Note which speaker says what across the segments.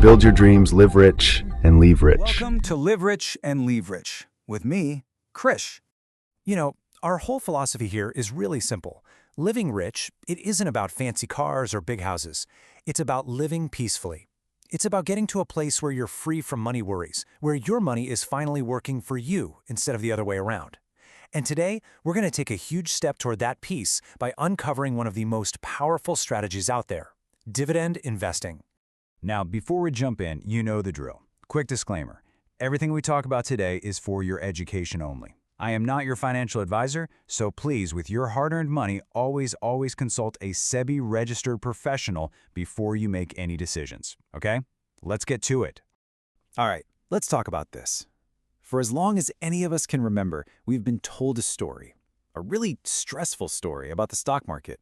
Speaker 1: Build your dreams, live rich, and leave rich.
Speaker 2: Welcome to Live Rich and Leave Rich with me, Krish. You know, our whole philosophy here is really simple. Living rich, it isn't about fancy cars or big houses. It's about living peacefully. It's about getting to a place where you're free from money worries, where your money is finally working for you instead of the other way around. And today, we're going to take a huge step toward that peace by uncovering one of the most powerful strategies out there, dividend investing. Now, before we jump in, you know the drill. Quick disclaimer. Everything we talk about today is for your education only. I am not your financial advisor, so please, with your hard-earned money, always consult a SEBI-registered professional before you make any decisions, okay? Let's get to it. All right, let's talk about this. For as long as any of us can remember, we've been told a story, a really stressful story about the stock market.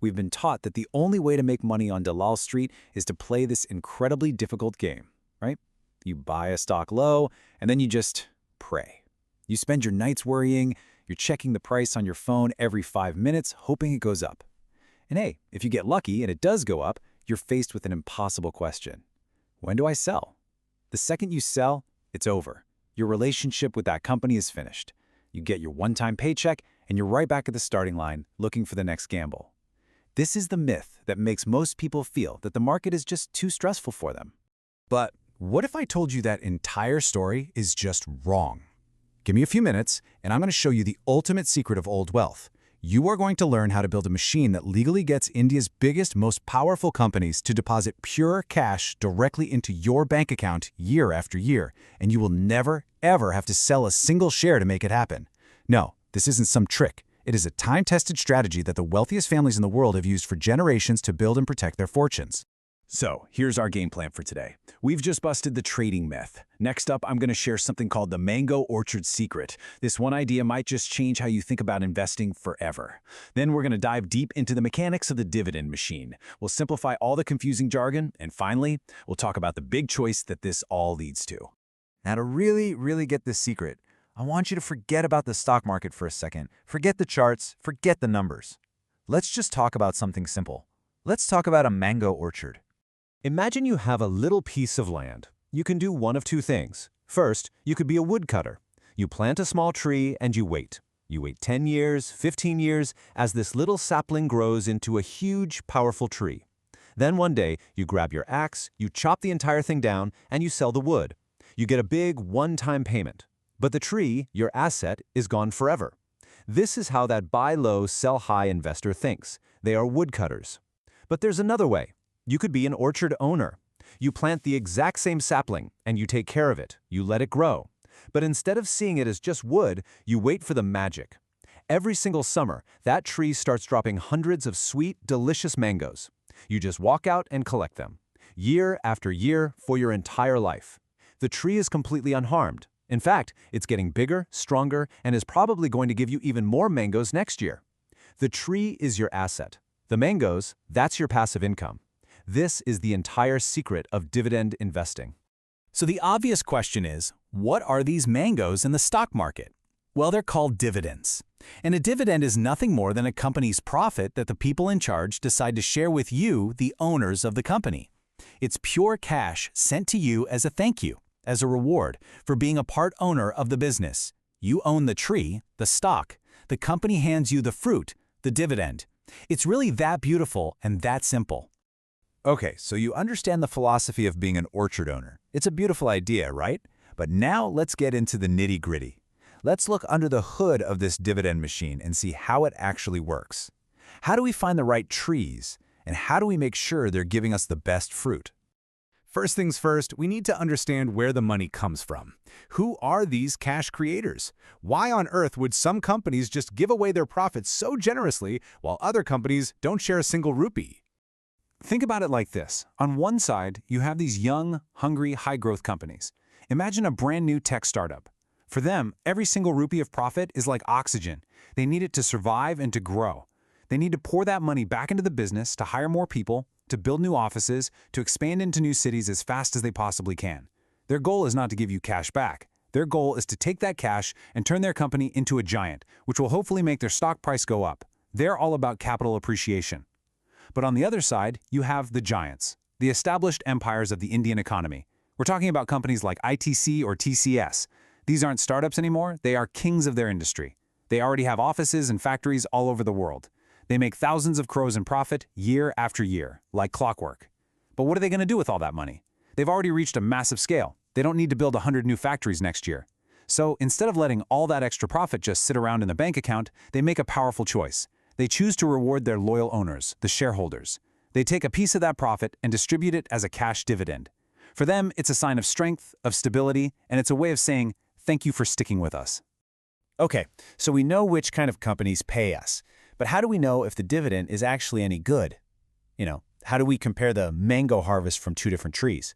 Speaker 2: We've been taught that the only way to make money on Dalal Street is to play this incredibly difficult game, right? You buy a stock low, and then you just pray. You spend your nights worrying, you're checking the price on your phone every 5 minutes, hoping it goes up. And hey, if you get lucky and it does go up, you're faced with an impossible question. When do I sell? The second you sell, it's over. Your relationship with that company is finished. You get your one-time paycheck, and you're right back at the starting line, looking for the next gamble. This is the myth that makes most people feel that the market is just too stressful for them. But what if I told you that entire story is just wrong? Give me a few minutes, and I'm going to show you the ultimate secret of old wealth. You are going to learn how to build a machine that legally gets India's biggest, most powerful companies to deposit pure cash directly into your bank account year after year, and you will never, ever have to sell a single share to make it happen. No, this isn't some trick. It is a time-tested strategy that the wealthiest families in the world have used for generations to build and protect their fortunes. So, here's our game plan for today. We've just busted the trading myth. Next up, I'm going to share something called the Mango Orchard Secret. This one idea might just change how you think about investing forever. Then we're going to dive deep into the mechanics of the dividend machine. We'll simplify all the confusing jargon, and finally, we'll talk about the big choice that this all leads to.
Speaker 3: Now, to really get this secret, I want you to forget about the stock market for a second. Forget the charts, forget the numbers. Let's just talk about something simple. Let's talk about a mango orchard.
Speaker 4: Imagine you have a little piece of land. You can do one of two things. First, you could be a woodcutter. You plant a small tree and you wait. You wait 10 years, 15 years, as this little sapling grows into a huge, powerful tree. Then one day, you grab your axe, you chop the entire thing down, and you sell the wood. You get a big, one-time payment. But the tree, your asset, is gone forever. This is how that buy low, sell high investor thinks. They are woodcutters. But there's another way. You could be an orchard owner. You plant the exact same sapling, and you take care of it. You let it grow. But instead of seeing it as just wood, you wait for the magic. Every single summer, that tree starts dropping hundreds of sweet, delicious mangoes. You just walk out and collect them. Year after year for your entire life. The tree is completely unharmed. In fact, it's getting bigger, stronger, and is probably going to give you even more mangoes next year. The tree is your asset. The mangoes, that's your passive income. This is the entire secret of dividend investing.
Speaker 2: So the obvious question is, what are these mangoes in the stock market? Well, they're called dividends. And a dividend is nothing more than a company's profit that the people in charge decide to share with you, the owners of the company. It's pure cash sent to you as a thank you, as a reward for being a part owner of the business. You own the tree, the stock. The company hands you the fruit, the dividend. It's really that beautiful and that simple.
Speaker 3: Okay, so you understand the philosophy of being an orchard owner. It's a beautiful idea, right? But now let's get into the nitty-gritty. Let's look under the hood of this dividend machine and see how it actually works. How do we find the right trees? And how do we make sure they're giving us the best fruit?
Speaker 5: First things first, we need to understand where the money comes from. Who are these cash creators? Why on earth would some companies just give away their profits so generously while other companies don't share a single rupee? Think about it like this. On one side, you have these young, hungry, high-growth companies. Imagine a brand new tech startup. For them, every single rupee of profit is like oxygen. They need it to survive and to grow. They need to pour that money back into the business to hire more people, to build new offices, to expand into new cities as fast as they possibly can. Their goal is not to give you cash back. Their goal is to take that cash and turn their company into a giant, which will hopefully make their stock price go up. They're all about capital appreciation. But on the other side, you have the giants.
Speaker 3: the established empires of the Indian economy. We're talking about companies like ITC or TCS. These aren't startups anymore, they are kings of their industry. They already have offices and factories all over the world. They make thousands of crores in profit year after year, like clockwork. But what are they going to do with all that money? They've already reached a massive scale. They don't need to build 100 new factories next year. So instead of letting all that extra profit just sit around in the bank account, they make a powerful choice. They choose to reward their loyal owners, the shareholders. They take a piece of that profit and distribute it as a cash dividend. For them, it's a sign of strength, of stability, and it's a way of saying, thank you for sticking with us.
Speaker 4: Okay, so we know which kind of companies pay us. But how do we know if the dividend is actually any good? How do we compare the mango harvest from two different trees?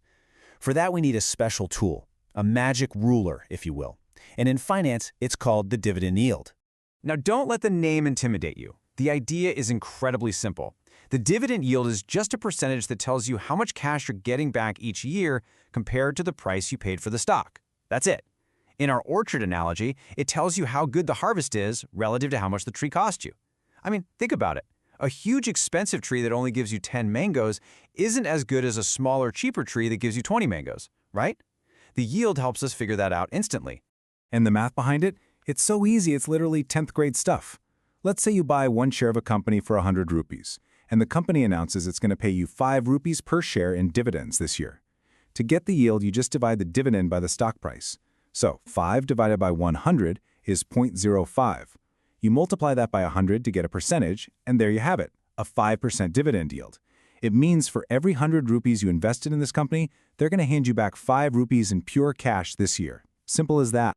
Speaker 4: For that, we need a special tool, a magic ruler, if you will. And in finance, it's called the dividend yield.
Speaker 3: Now, don't let the name intimidate you. The idea is incredibly simple. The dividend yield is just a percentage that tells you how much cash you're getting back each year compared to the price you paid for the stock. That's it. In our orchard analogy, it tells you how good the harvest is relative to how much the tree cost you. I mean, think about it. A huge expensive tree that only gives you 10 mangoes isn't as good as a smaller, cheaper tree that gives you 20 mangoes, right? The yield helps us figure that out instantly.
Speaker 5: And the math behind it? It's so easy, it's literally 10th grade stuff. Let's say you buy one share of a company for 100 rupees, and the company announces it's going to pay you 5 rupees per share in dividends this year. To get the yield, you just divide the dividend by the stock price. So 5 divided by 100 is 0.05. You multiply that by 100 to get a percentage, and there you have it, a 5% dividend yield. It means for every 100 rupees you invested in this company, they're going to hand you back 5 rupees in pure cash this year. Simple as that.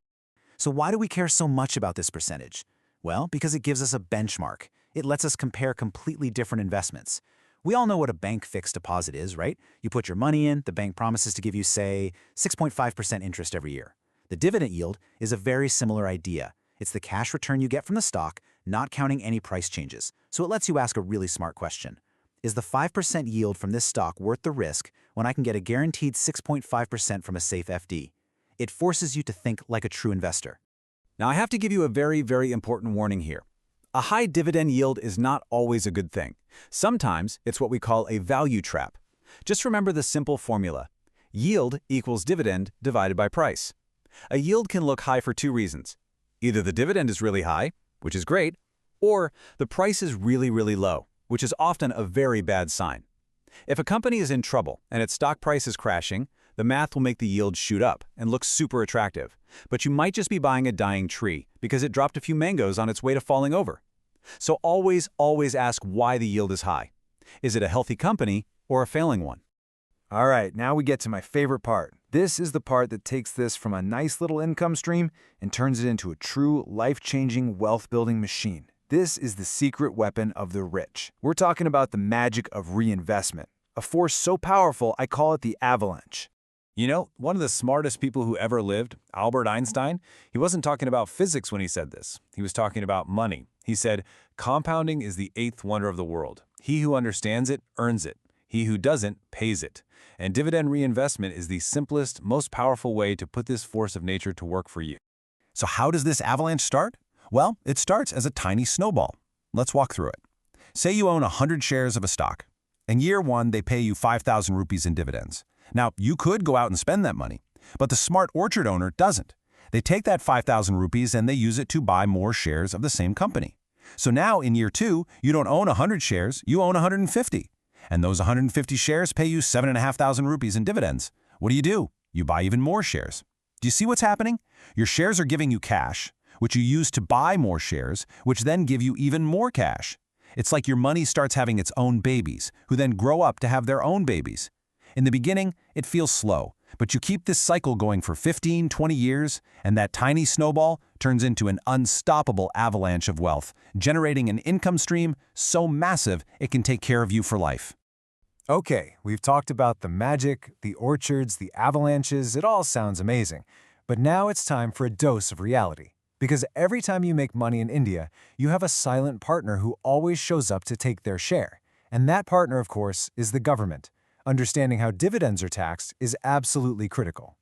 Speaker 4: So why do we care so much about this percentage? Well, because it gives us a benchmark. It lets us compare completely different investments. We all know what a bank fixed deposit is, right? You put your money in, the bank promises to give you, say, 6.5% interest every year. The dividend yield is a very similar idea. It's the cash return you get from the stock, not counting any price changes. So it lets you ask a really smart question. Is the 5% yield from this stock worth the risk when I can get a guaranteed 6.5% from a safe FD? It forces you to think like a true investor.
Speaker 3: Now, I have to give you a very, very important warning here. A high dividend yield is not always a good thing. Sometimes it's what we call a value trap. Just remember the simple formula. Yield equals dividend divided by price. A yield can look high for two reasons. Either the dividend is really high, which is great, or the price is really, really low, which is often a very bad sign. If a company is in trouble and its stock price is crashing, the math will make the yield shoot up and look super attractive. But you might just be buying a dying tree because it dropped a few mangoes on its way to falling over. So always, always ask why the yield is high. Is it a healthy company or a failing one?
Speaker 6: All right, now we get to my favorite part. This is the part that takes this from a nice little income stream and turns it into a true life-changing wealth-building machine. This is the secret weapon of the rich. We're talking about the magic of reinvestment, a force so powerful I call it the avalanche.
Speaker 3: You know, one of the smartest people who ever lived, Albert Einstein, he wasn't talking about physics when he said this. He was talking about money. He said, compounding is the 8th wonder of the world. He who understands it earns it. He who doesn't pays it. And dividend reinvestment is the simplest, most powerful way to put this force of nature to work for you.
Speaker 7: So how does this avalanche start? Well, it starts as a tiny snowball. Let's walk through it. Say you own 100 shares of a stock. In year 1, they pay you 5,000 rupees in dividends. Now, you could go out and spend that money, but the smart orchard owner doesn't. They take that 5,000 rupees and they use it to buy more shares of the same company. So now in year 2, you don't own 100 shares, you own 150. And those 150 shares pay you 7,500 rupees in dividends. What do? You buy even more shares. Do you see what's happening? Your shares are giving you cash, which you use to buy more shares, which then give you even more cash. It's like your money starts having its own babies, who then grow up to have their own babies. In the beginning, it feels slow, but you keep this cycle going for 15, 20 years, and that tiny snowball turns into an unstoppable avalanche of wealth, generating an income stream so massive it can take care of you for life.
Speaker 6: Okay, we've talked about the magic, the orchards, the avalanches. It all sounds amazing. But now it's time for a dose of reality. Because every time you make money in India, you have a silent partner who always shows up to take their share. And that partner, of course, is the government. Understanding how dividends are taxed is absolutely critical.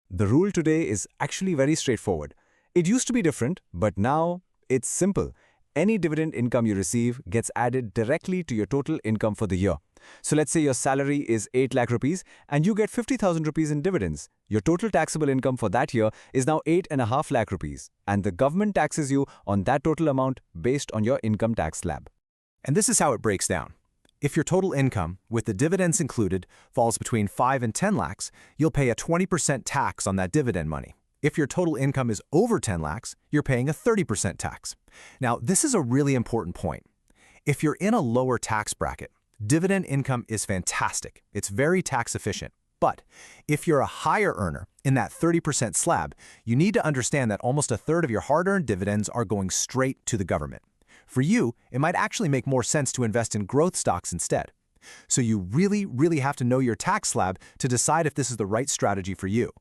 Speaker 8: The rule today is actually very straightforward. It used to be different, but now it's simple. Any dividend income you receive gets added directly to your total income for the year. So let's say your salary is 8 lakh rupees and you get 50,000 rupees in dividends. Your total taxable income for that year is now 8.5 lakh rupees, and the government taxes you on that total amount based on your income tax slab.
Speaker 6: And this is how it breaks down. If your total income, with the dividends included, falls between 5 and 10 lakhs, you'll pay a 20% tax on that dividend money. If your total income is over 10 lakhs, you're paying a 30% tax. Now, this is a really important point. If you're in a lower tax bracket, dividend income is fantastic. It's very tax efficient. But if you're a higher earner in that 30% slab, you need to understand that almost a third of your hard-earned dividends are going straight to the government. For you, it might actually make more sense to invest in growth stocks instead. So you really have to know your tax slab to decide if this is the right strategy for you.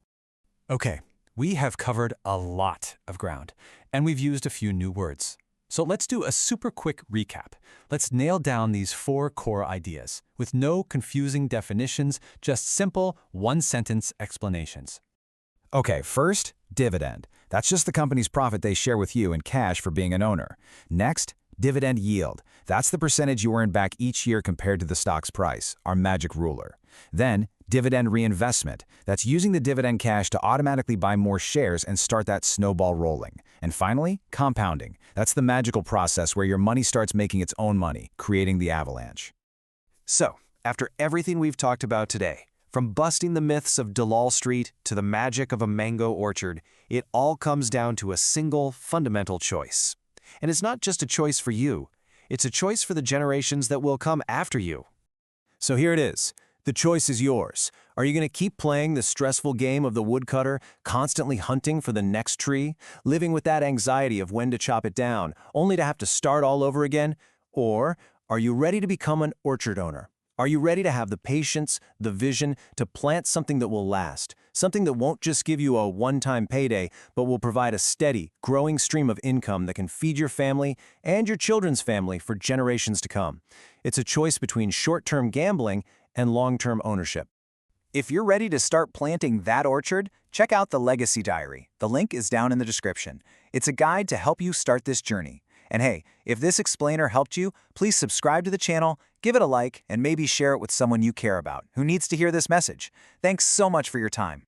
Speaker 2: Okay, we have covered a lot of ground, and we've used a few new words. So let's do a super quick recap. Let's nail down these 4 core ideas, with no confusing definitions, just simple, one-sentence explanations.
Speaker 7: Okay, first, dividend. That's just the company's profit they share with you in cash for being an owner. Next, dividend yield. That's the percentage you earn back each year compared to the stock's price, our magic ruler. Then, dividend reinvestment. That's using the dividend cash to automatically buy more shares and start that snowball rolling. And finally, compounding. That's the magical process where your money starts making its own money, creating the avalanche.
Speaker 6: So, after everything we've talked about today, from busting the myths of Dalal Street to the magic of a mango orchard, it all comes down to a single, fundamental choice. And it's not just a choice for you. It's a choice for the generations that will come after you. So here it is. The choice is yours. Are you going to keep playing the stressful game of the woodcutter, constantly hunting for the next tree, living with that anxiety of when to chop it down, only to have to start all over again? Or are you ready to become an orchard owner? Are you ready to have the patience, the vision to plant something that will last, something that won't just give you a one-time payday, but will provide a steady, growing stream of income that can feed your family and your children's family for generations to come? It's a choice between short-term gambling and long-term ownership.
Speaker 3: If you're ready to start planting that orchard, check out the Legacy Diary. The link is down in the description. It's a guide to help you start this journey. And hey, if this explainer helped you, please subscribe to the channel, give it a like, and maybe share it with someone you care about who needs to hear this message. Thanks so much for your time.